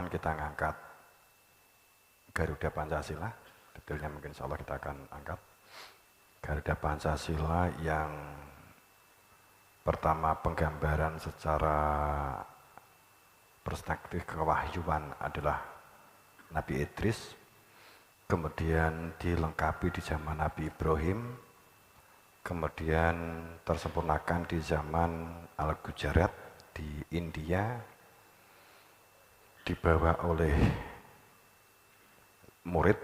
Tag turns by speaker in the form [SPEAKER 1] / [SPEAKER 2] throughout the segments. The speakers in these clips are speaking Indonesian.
[SPEAKER 1] pertemuan kita ngangkat Garuda Pancasila. Detailnya mungkin insya Allah kita akan angkat. Garuda Pancasila yang pertama penggambaran secara perspektif kewahyuan adalah Nabi Idris, kemudian dilengkapi di zaman Nabi Ibrahim, kemudian tersempurnakan di zaman Al-Gujarat di India, dibawa oleh murid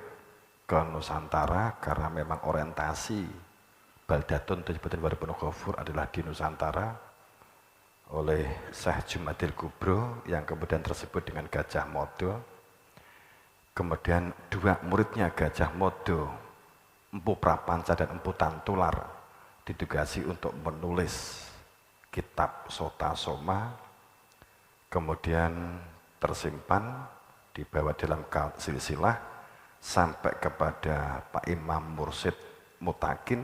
[SPEAKER 1] ke Nusantara karena memang orientasi Baldatun Tajibudin Waribun Ghafur adalah di Nusantara oleh Syekh Jumadil Kubro yang kemudian tersebut dengan Gajah Mada. Kemudian dua muridnya Gajah Mada, Empu Prapanca dan Empu Tantular, ditugasi untuk menulis kitab Sota Soma, kemudian tersimpan dibawa dalam silsilah sampai kepada Pak Imam Mursyid Mutakin,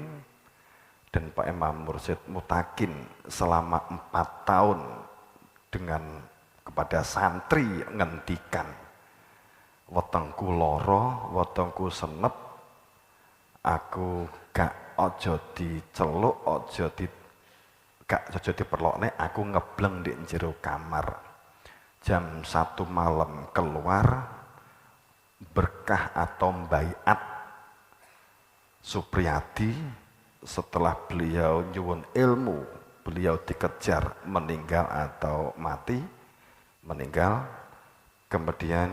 [SPEAKER 1] dan Pak Imam Mursyid Mutakin selama 4 tahun dengan kepada santri ngendikan, wetengku loro, wetengku senep, aku gak ojo diceluk, gak ojo diperlokne, aku ngebleng di jero kamar. Jam 1 malam keluar, berkah atau baiat Supriyadi. Setelah beliau nyuwun ilmu, beliau dikejar meninggal atau mati, meninggal. Kemudian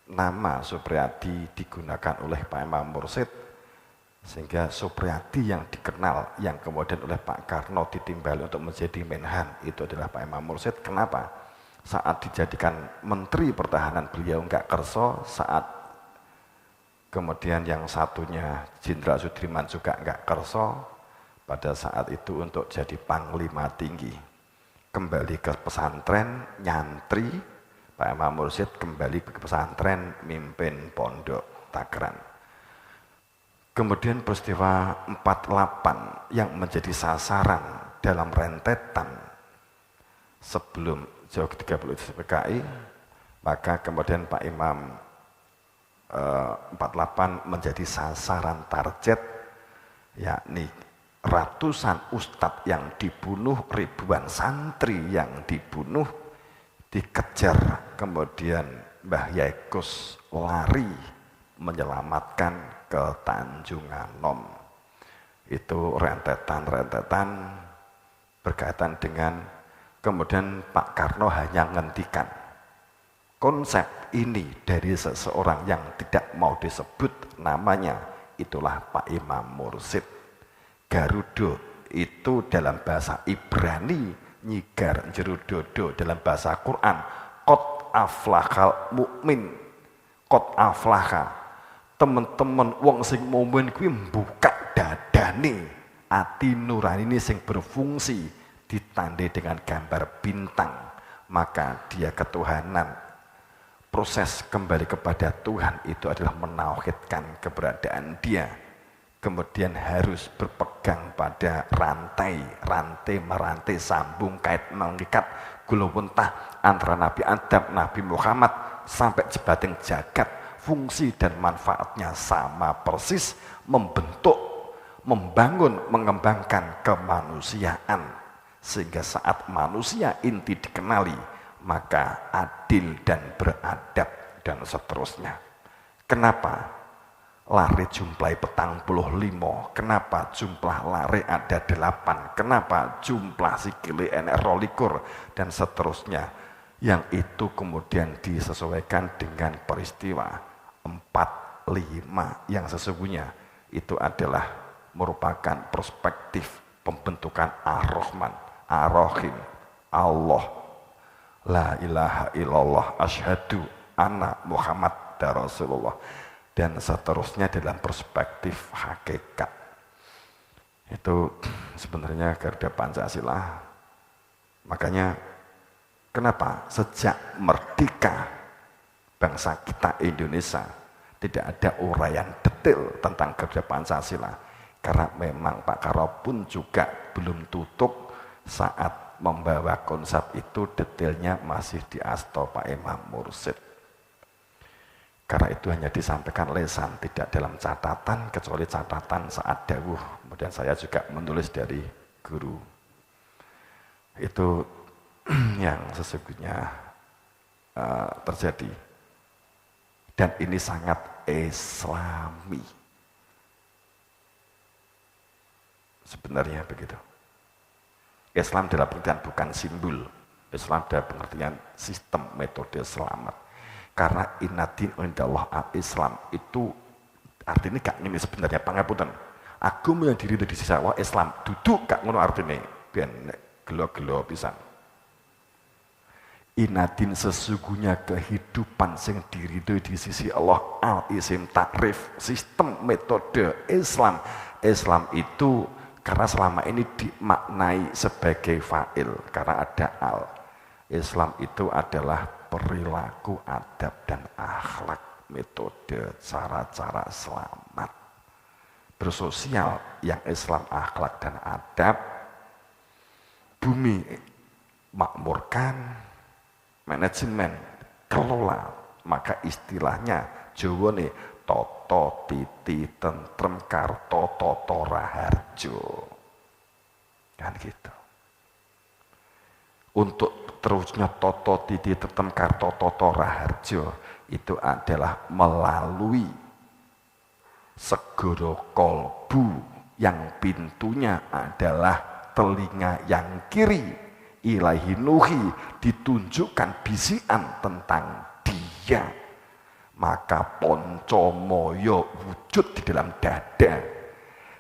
[SPEAKER 1] nama Supriyadi digunakan oleh Pak Imam Mursyid, sehingga Supriyadi yang dikenal, yang kemudian oleh Pak Karno ditimbali untuk menjadi Menhan, itu adalah Pak Imam Mursyid. Kenapa? Saat dijadikan Menteri Pertahanan beliau enggak kerso, saat kemudian yang satunya Jenderal Sudirman juga enggak kerso, pada saat itu untuk jadi Panglima Tinggi. Kembali ke pesantren, nyantri, Pak Imam Mursyid kembali ke pesantren, mimpin pondok Tagran. Kemudian peristiwa 48 yang menjadi sasaran dalam rentetan sebelum jauh ke-30 PKI, maka kemudian Pak Imam 48 menjadi sasaran target, yakni ratusan ustadz yang dibunuh, ribuan santri yang dibunuh, dikejar, kemudian Mbah Yaikus lari menyelamatkan ke Tanjunganom. Itu rentetan-rentetan berkaitan dengan, kemudian Pak Karno hanya ngendikan konsep ini dari seseorang yang tidak mau disebut namanya, itulah Pak Imam Mursyid. Garuda itu dalam bahasa Ibrani nyigar jerudodo, dalam bahasa Quran qad aflahal mukmin, qad aflaha, teman-teman wong sing mukmin kuwi mbuka dadane, ati nurani ini sing berfungsi, ditandai dengan gambar bintang, maka dia ketuhanan. Proses kembali kepada Tuhan itu adalah menauhidkan keberadaan dia, kemudian harus berpegang pada rantai sambung kait mengikat gulu wentah antara Nabi Adam, Nabi Muhammad sampai jebating jagat. Fungsi dan manfaatnya sama persis, membentuk, membangun, mengembangkan kemanusiaan, sehingga saat manusia inti dikenali, maka adil dan beradab dan seterusnya. Kenapa lare jumlahi 45? Kenapa jumlah lare ada 8? Kenapa jumlah sikile enek 22 dan seterusnya? Yang itu kemudian disesuaikan dengan peristiwa 45 yang sesungguhnya itu adalah merupakan perspektif pembentukan Ar-Rahman, Ar-Rahim, Allah, la ilaha illallah, asyhadu anna Muhammad Rasulullah, dan seterusnya dalam perspektif hakikat. Itu sebenarnya Garuda Pancasila. Makanya kenapa sejak merdeka bangsa kita Indonesia tidak ada uraian detail tentang Garuda Pancasila, karena memang Pak Karno pun juga belum tutup saat membawa konsep itu, detailnya masih di asto Pak Imam Mursyid. Karena itu hanya disampaikan lesan, tidak dalam catatan, kecuali catatan saat dawuh. Kemudian saya juga menulis dari guru. Itu yang sesungguhnya terjadi. Dan ini sangat islami. Sebenarnya begitu. Islam dalam pengertian bukan simbol. Islam dalam pengertian sistem metode selamat. Karena inadin indallah al-Islam itu artinya gak ini sebenarnya pangapunten. Agama yang diri di sisi Allah Islam duduk gak ngono artinya biar gelo-gelo pisan. Inadin sesungguhnya kehidupan sing diri di sisi Allah al-Isim takrif sistem metode Islam. Islam itu karena selama ini dimaknai sebagai fa'il karena ada al. Islam itu adalah perilaku, adab, dan akhlak, metode, cara-cara selamat. Bersosial yang Islam akhlak dan adab, bumi makmurkan, manajemen, kelola, maka istilahnya Jawa nih, toto, titi, tentrem, karto, toto, raharjo. Kan gitu. Untuk terusnya toto titi tetem karto toto raharjo itu adalah melalui segoro kolbu yang pintunya adalah telinga yang kiri ilahi nuhi ditunjukkan bisian tentang dia maka poncomoyo wujud di dalam dada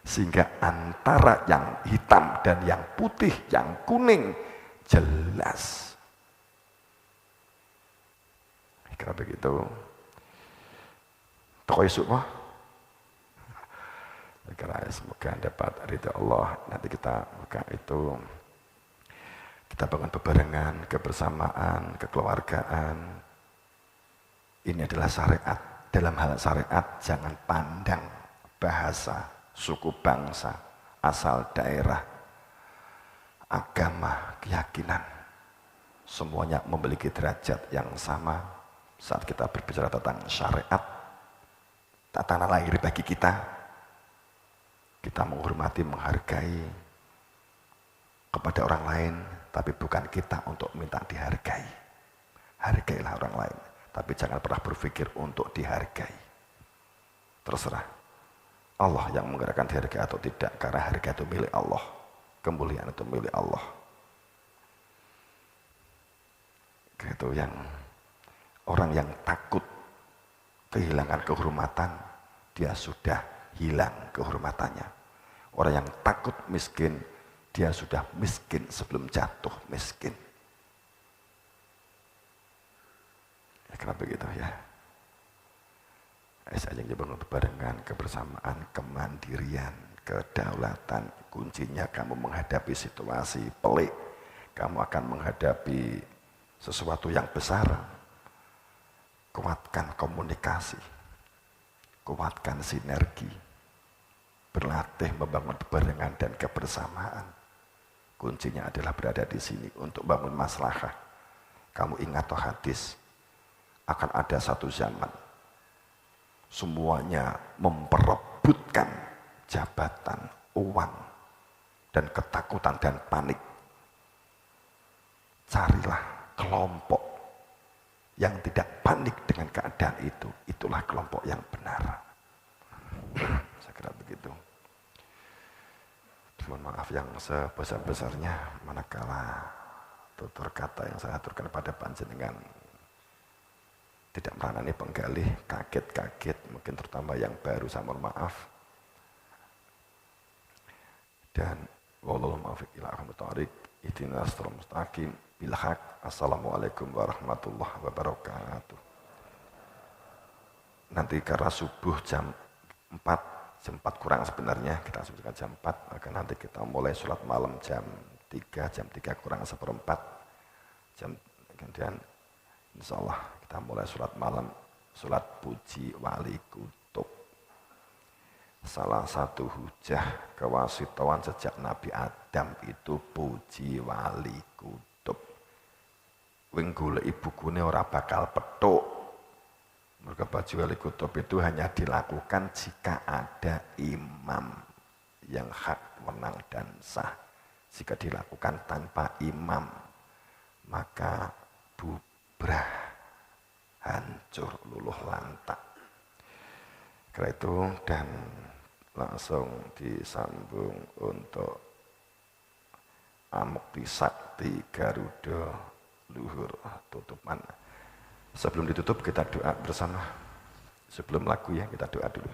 [SPEAKER 1] sehingga antara yang hitam dan yang putih yang kuning jelas. Kira begitu. Toko isuk mah. Kira semoga dapat ridha Allah. Nanti kita buka itu. Kita bangun bebarengan, kebersamaan, kekeluargaan. Ini adalah syariat. Dalam hal syariat jangan pandang bahasa, suku bangsa, asal daerah. Agama, keyakinan, semuanya memiliki derajat yang sama saat kita berbicara tentang syariat, tatanan lahir bagi kita menghormati, menghargai kepada orang lain, tapi bukan kita untuk minta dihargai. Hargailah orang lain, tapi jangan pernah berpikir untuk dihargai. Terserah Allah yang menggerakkan dihargai atau tidak, karena harga itu milik Allah. Kemuliaan itu milik Allah. Itu yang orang yang takut kehilangan kehormatan, dia sudah hilang kehormatannya. Orang yang takut miskin, dia sudah miskin sebelum jatuh miskin. Ya, kenapa begitu ya? Saya yang bangun barengan kebersamaan, kemandirian, kedaulatan, kuncinya kamu menghadapi situasi pelik, kamu akan menghadapi sesuatu yang besar. Kuatkan komunikasi, kuatkan sinergi, berlatih membangun kebarengan dan kebersamaan. Kuncinya adalah berada di sini untuk bangun maslahah. Kamu ingat toh hadis, akan ada satu zaman semuanya memperebutkan jabatan, uang, dan ketakutan dan panik. Carilah kelompok yang tidak panik dengan keadaan itu. Itulah kelompok yang benar. Saya kira begitu. Mohon maaf yang sebesar-besarnya manakala tutur kata yang saya aturkan pada panjenengan tidak meranani penggalih, kaget-kaget, mungkin terutama yang baru, saya mohon maaf. Dan wallahu muwaffiq ila aqwamit thoriq, ihdinas siratal mustaqim bil haq. Assalamualaikum warahmatullahi wabarakatuh. Nanti karena subuh jam 4 kurang sebenarnya, kita sebutkan jam 4, maka nanti kita mulai sholat malam jam 3 kurang seperempat. Kemudian insyaallah kita mulai sholat malam, sholat puji wali kutub. Salah satu hujah kewasitawan sejak Nabi Adam itu puji wali kutub. Wing golek ibukune ora bakal petuk. Maka baju wali kutub itu hanya dilakukan jika ada imam yang hak, menang dan sah. Jika dilakukan tanpa imam, maka bubrah, hancur, luluh lantak. Karena itu dan langsung disambung untuk Amukti Sakti Garuda Luhur tutupan. Sebelum ditutup kita doa bersama. Sebelum lagu ya kita doa dulu.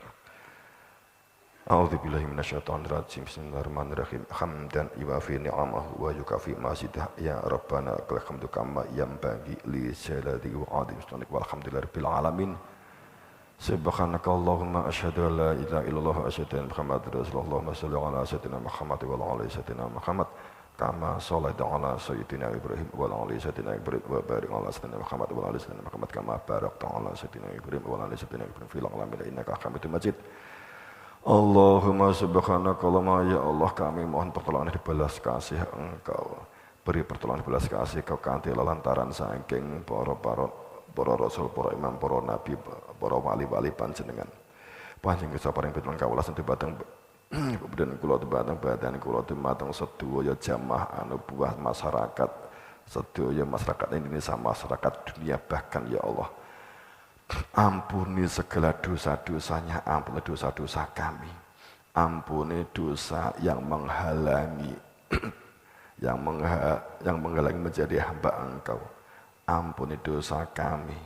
[SPEAKER 1] A'udzubillahi minasyaitonirrajim. Bismillahirrahmanirrahim. Hamdan yuwafi ni'amahu wa yukafi mazidah ya Rabbana lakal hamdu kama yanbaghi li jalali wa 'azimi sultanik walhamdulillahirabbil alamin. Subhanaka Allahumma asyhadu an la ilaha illallah wa asyhadu anna Muhammadar Rasulullah. Allahumma shalli ala sayyidina Muhammad wa ala ali sayyidina Muhammad kama shallaita ala sayyidina Ibrahim wa ala ali sayyidina Ibrahim wa barik ala sayyidina Muhammad wa ala ali sayyidina Muhammad kama barakta ala sayyidina Ibrahim wa ala ali sayyidina Ibrahim fil alamin innaka Hamidum Majid. Allahumma subhanaka Allahumma ya Allah kami mohon pertolongan dibalas kasih Engkau. Beri pertolongan dibalas kasih Kau kanthi lantaran saking para rasul, para imam, para nabi, para wali-wali panjenengan. Panjenengan kesabaran pitulung kawula setebatan kemudian kula tebatang badan kula dumateng sedaya jamaah anu buah masyarakat, sedaya masyarakat Indonesia, masyarakat dunia bahkan ya Allah. Ampuni segala dosa-dosanya, ampuni dosa-dosa kami. Ampuni dosa yang menghalangi yang menghalangi menjadi hamba Engkau. Ampuni dosa kami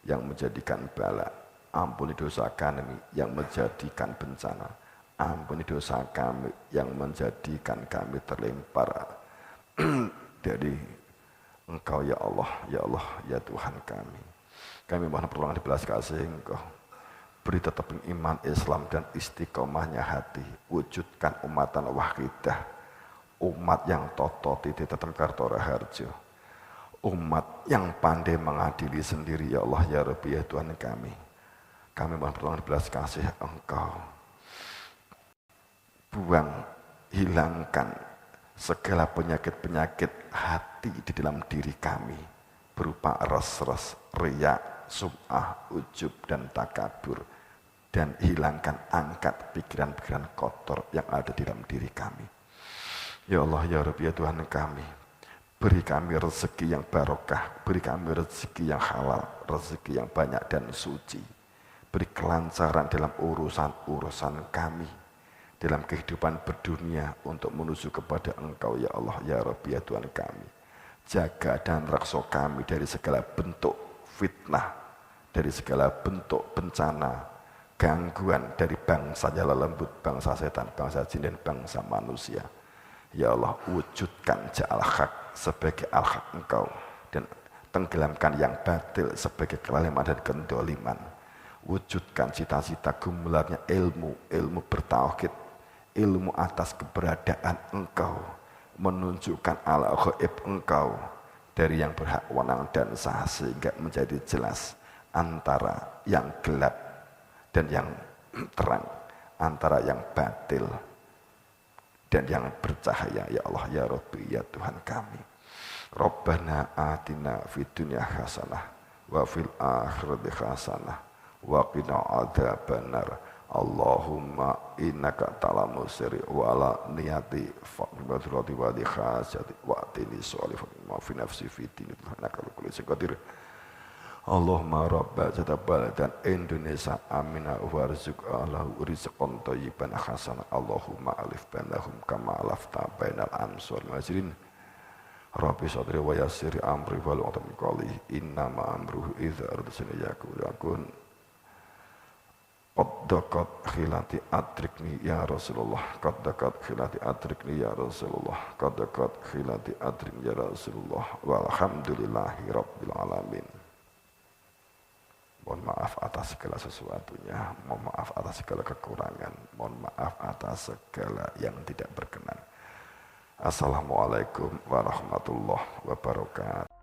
[SPEAKER 1] yang menjadikan bala. Ampuni dosa kami yang menjadikan bencana. Ampuni dosa kami yang menjadikan kami terlempar dari Engkau ya Allah, ya Tuhan kami. Kami mohon pertolongan dibelas kasih Engkau. Beri tetap iman Islam dan istiqomahnya hati. Wujudkan umatan wahidah. Umat yang toto titi tetap kartora harjo. Umat yang pandai mengadili sendiri ya Allah ya Rabbi ya Tuhan kami. Kami mohon pertolongan dibelas kasih Engkau. Buang, hilangkan segala penyakit-penyakit hati di dalam diri kami berupa res-res, riya, sum'ah, ujub dan takabur, dan hilangkan, angkat pikiran-pikiran kotor yang ada di dalam diri kami. Ya Allah ya Rabbi ya Tuhan kami, beri kami rezeki yang barokah, beri kami rezeki yang halal, rezeki yang banyak dan suci, beri kelancaran dalam urusan-urusan kami dalam kehidupan berdunia untuk menuju kepada Engkau ya Allah ya Rabbi ya Tuhan kami. Jaga dan raksa kami dari segala bentuk fitnah, dari segala bentuk bencana, gangguan dari bangsa nyala lembut, bangsa setan, bangsa jin dan bangsa manusia. Ya Allah, wujudkan ja'al haq sebagai al-haq Engkau dan tenggelamkan yang batil sebagai kelaliman dan kendoliman. Wujudkan cita-cita gemilarnya ilmu bertauhid, ilmu atas keberadaan Engkau, menunjukkan ala ghaib Engkau dari yang berhak wenang dan sah sehingga menjadi jelas antara yang gelap dan yang terang, antara yang batil dan yang bercahaya ya Allah ya Rabbi ya Tuhan kami. Rabbana atina fid dunya hasanah wa fil akhirati hasanah wa qina adzabannar. Allahumma innaka ta'lamu sirri wa la niyati fa'ibadurati wa di khasati wa tini so'alifat ma fi nafsi fi dini innaka kulli syai'in. Allahumma rabba jatabal dan Indonesia amina warzuq ahlahu rizqan thayyiban hasanah. Allahumma alif bainahum kama alafta bainal ansar majrin. Rabbi sadri wa yassir amri wal uqdam qali innama amruhu idza arada yakun. Qad dakat khilati adrikni ya Rasulullah, qad dakat khilati adrikni ya Rasulullah, qad dakat khilati adrikni ya Rasulullah, walhamdulillahi rabbil alamin. Mohon maaf atas segala sesuatunya, mohon maaf atas segala kekurangan, mohon maaf atas segala yang tidak berkenan. Assalamualaikum warahmatullahi wabarakatuh.